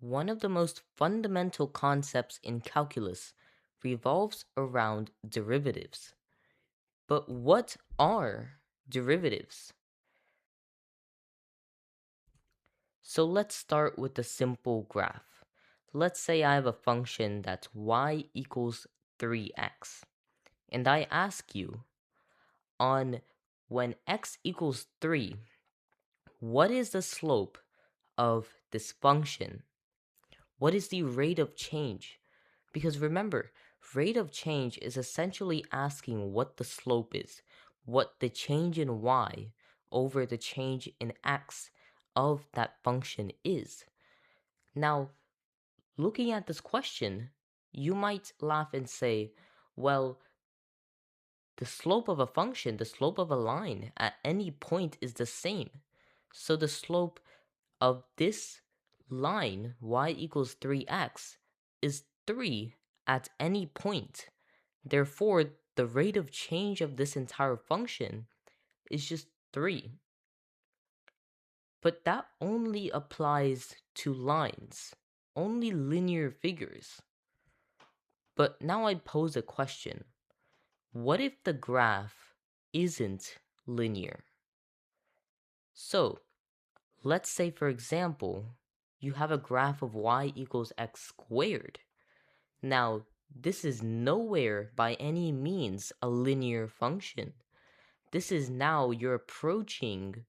One of the most fundamental concepts in calculus revolves around derivatives. But what are derivatives? So let's start with a simple graph. Let's say I have a function that's y equals 3x. And I ask you, on when x equals 3, what is the slope of this function? What is the rate of change? Because remember, rate of change is essentially asking what the slope is, what the change in y over the change in x of that function is. Now, looking at this question, you might laugh and say, well, the slope of a function, the slope of a line at any point is the same. So the slope of this line, y equals 3x, is 3 at any point. Therefore, the rate of change of this entire function is just 3. But that only applies to lines, only linear figures. But now I pose a question. What if the graph isn't linear? So, let's say for example, you have a graph of y equals x squared. Now, this is nowhere by any means a linear function. This is now you're approaching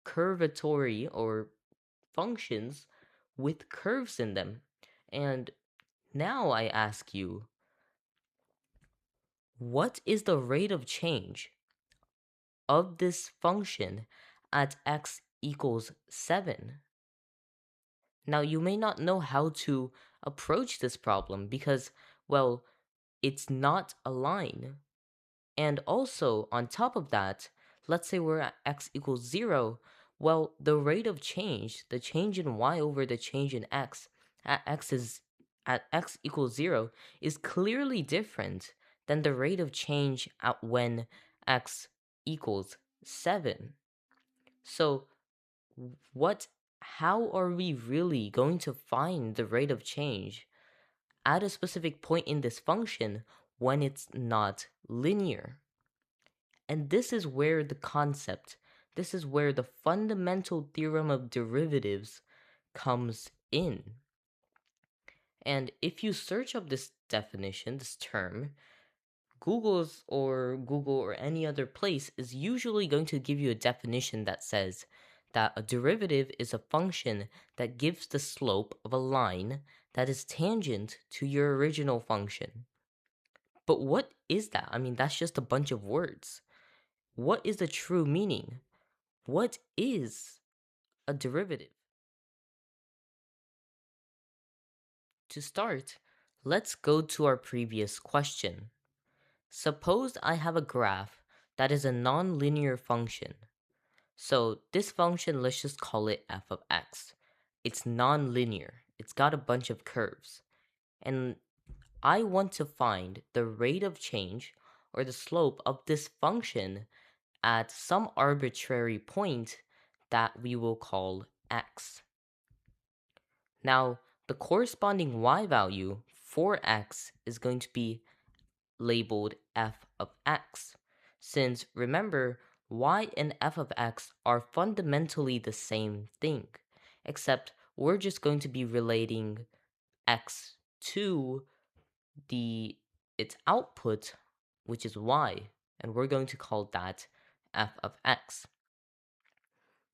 curvatory or functions with curves in them. And now I ask you, what is the rate of change of this function at x equals 7? Now, you may not know how to approach this problem because, well, it's not a line. And also, on top of that, let's say we're at x equals 0. Well, the rate of change, the change in y over the change in x at x equals 0 is clearly different than the rate of change at when x equals 7. So, what how are we really going to find the rate of change at a specific point in this function when it's not linear? And this is where the fundamental theorem of derivatives comes in. And if you search up this definition, this term, Google or any other place is usually going to give you a definition that says that a derivative is a function that gives the slope of a line that is tangent to your original function. But what is that? I mean, that's just a bunch of words. What is the true meaning? What is a derivative? To start, let's go to our previous question. Suppose I have a graph that is a nonlinear function. So this function, let's just call it f of x. It's nonlinear. It's got a bunch of curves. And I want to find the rate of change or the slope of this function at some arbitrary point that we will call x. Now, the corresponding y value for x is going to be labeled f of x, since remember, y and f of x are fundamentally the same thing, except we're just going to be relating x to its output, which is y, and we're going to call that f of x.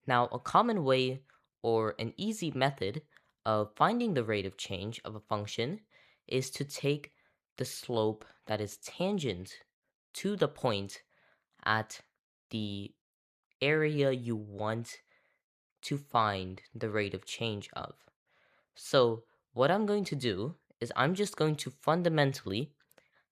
Now, a common way or an easy method of finding the rate of change of a function is to take the slope that is tangent to the point at the area you want to find the rate of change of. So, what I'm going to do is I'm just going to fundamentally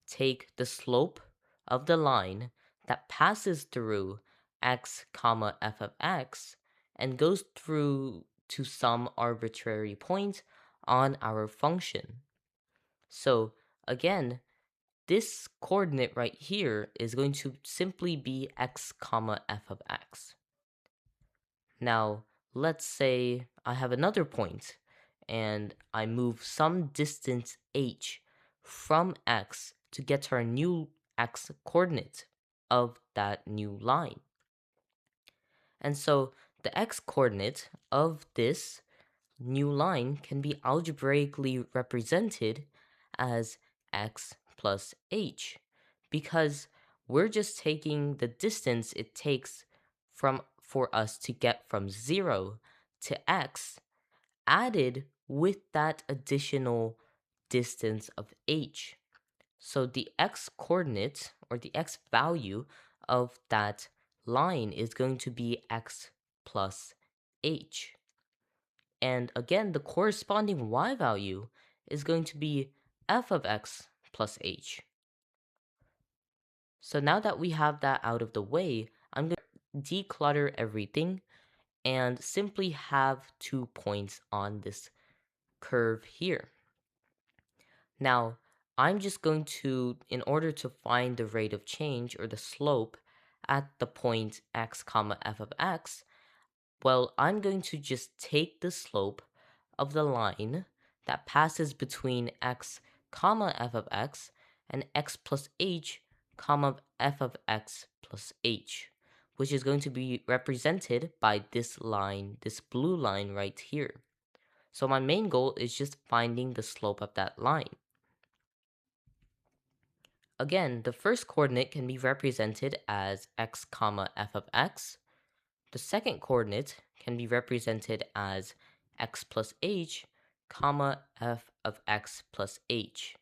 take the slope of the line that passes through x comma f of x and goes through to some arbitrary point on our function. So again, this coordinate right here is going to simply be x comma f of x. Now, let's say I have another point and I move some distance h from x to get to our new x coordinate of that new line. And so the x coordinate of this new line can be algebraically represented as x plus h, because we're just taking the distance it takes for us to get from 0 to x added with that additional distance of h. So the x coordinate or the x value of that line is going to be x plus h. And again, the corresponding y value is going to be f of x plus h. So now that we have that out of the way, I'm going to declutter everything and simply have 2 points on this curve here. Now, I'm just going to, in order to find the rate of change or the slope at the point x comma f of x, well, I'm going to just take the slope of the line that passes between x comma f of x and x plus h comma f of x plus h, which is going to be represented by this line, this blue line right here. So my main goal is just finding the slope of that line. Again, the first coordinate can be represented as x comma f of x. The second coordinate can be represented as x plus h comma f of x plus h.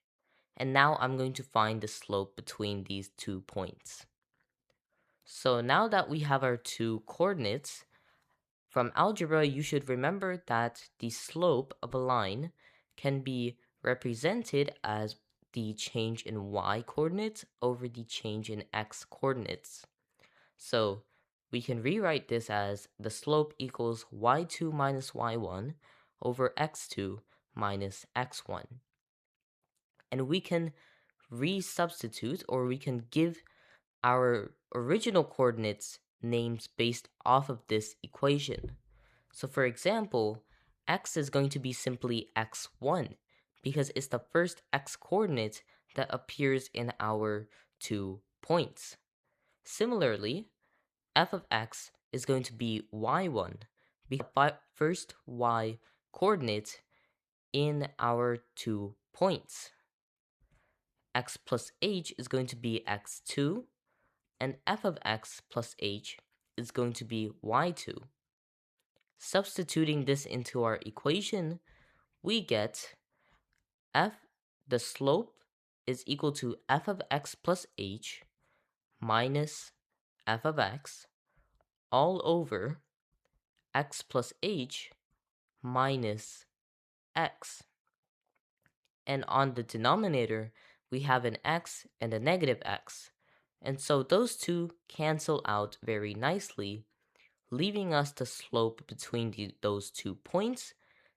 And now I'm going to find the slope between these 2 points. So now that we have our 2 coordinates, from algebra you should remember that the slope of a line can be represented as the change in y coordinates over the change in x coordinates. So we can rewrite this as the slope equals y2 minus y1 over x2 minus x1. And we can resubstitute, or we can give our original coordinates names based off of this equation. So for example, x is going to be simply x1 because it's the first x coordinate that appears in our 2 points. Similarly, f of x is going to be y1 because the first y coordinate in our 2 points. X plus h is going to be x2, and f of x plus h is going to be y2. Substituting this into our equation, we get the slope is equal to f of x plus h minus f of x all over x plus h minus x. And on the denominator, we have an x and a negative x. And so those two cancel out very nicely, leaving us the slope between those 2 points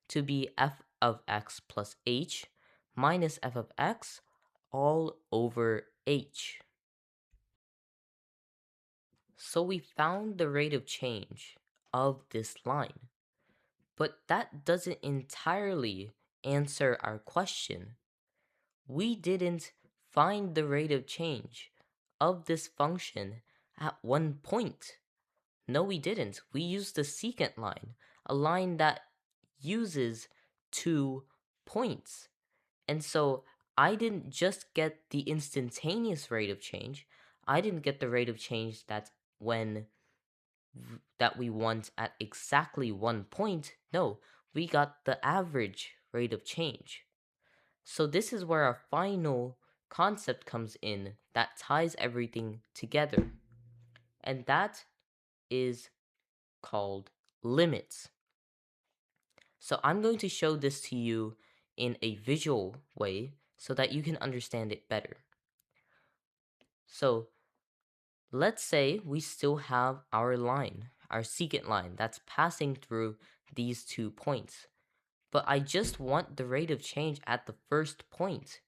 to be f of x plus h minus f of x all over h. So we found the rate of change of this line, but that doesn't entirely answer our question. We didn't find the rate of change of this function at one point. No, we didn't. We used the secant line, a line that uses 2 points. And so I didn't just get the instantaneous rate of change. I didn't get the rate of change that we want at exactly 1 point. No, we got the average rate of change. So this is where our final concept comes in that ties everything together. And that is called limits. So I'm going to show this to you in a visual way so that you can understand it better. So let's say we still have our line, our secant line that's passing through these 2 points. But I just want the rate of change at the first point.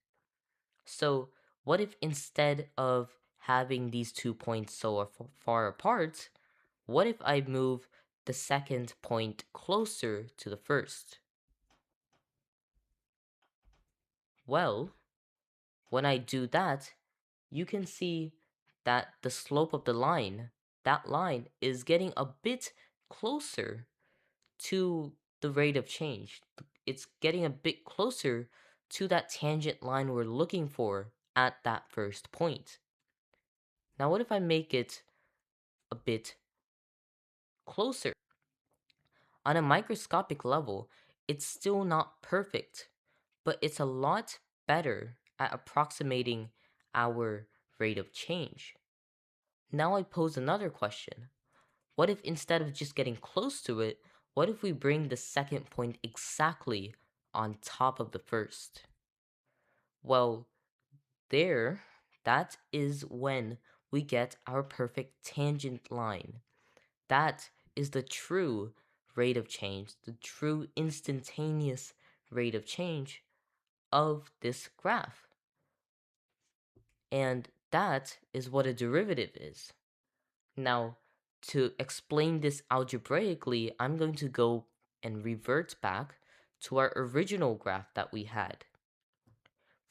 So what if instead of having these 2 points so far apart, what if I move the second point closer to the first? Well, when I do that, you can see that the slope of the line, that line is getting a bit closer to the rate of change. It's getting a bit closer to that tangent line we're looking for at that first point. Now, what if I make it a bit closer? On a microscopic level, it's still not perfect, but it's a lot better at approximating our rate of change. Now I pose another question. What if instead of just getting close to it, what if we bring the second point exactly on top of the first? Well, there, that is when we get our perfect tangent line. That is the true rate of change, the true instantaneous rate of change of this graph. And that is what a derivative is. Now, to explain this algebraically, I'm going to go and revert back to our original graph that we had.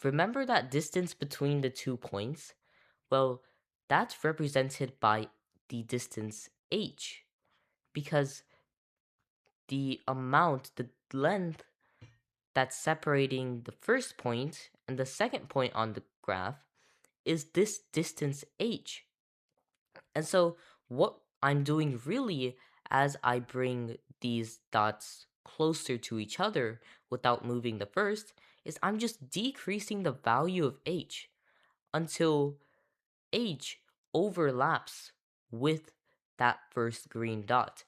Remember that distance between the 2 points? Well, that's represented by the distance h, because the length that's separating the first point and the second point on the graph is this distance h. And so what I'm doing really as I bring these dots closer to each other without moving the first is I'm just decreasing the value of h until h overlaps with that first green dot.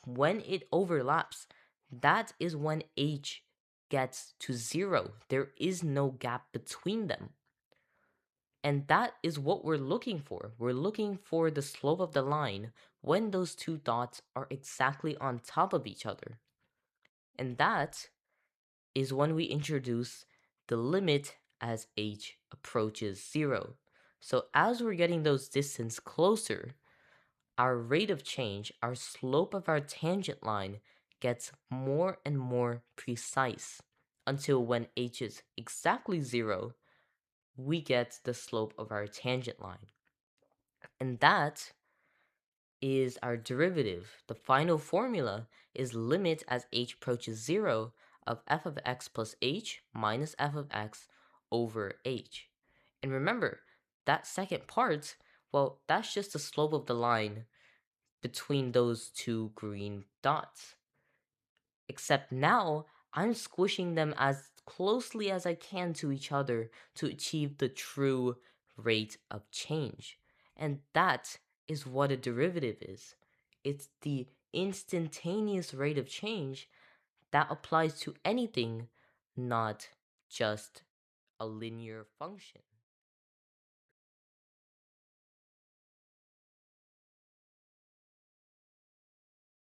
When it overlaps, that is when h gets to 0. There is no gap between them. And that is what we're looking for. We're looking for the slope of the line when those two dots are exactly on top of each other. And that is when we introduce the limit as h approaches 0. So as we're getting those distance closer, our rate of change, our slope of our tangent line gets more and more precise until when h is exactly 0, we get the slope of our tangent line. And that is our derivative. The final formula is limit as h approaches 0 of f of x plus h minus f of x over h. And remember, that second part, well, that's just the slope of the line between those two green dots. Except now, I'm squishing them as closely as I can to each other to achieve the true rate of change. And that is what a derivative is. It's the instantaneous rate of change that applies to anything, not just a linear function.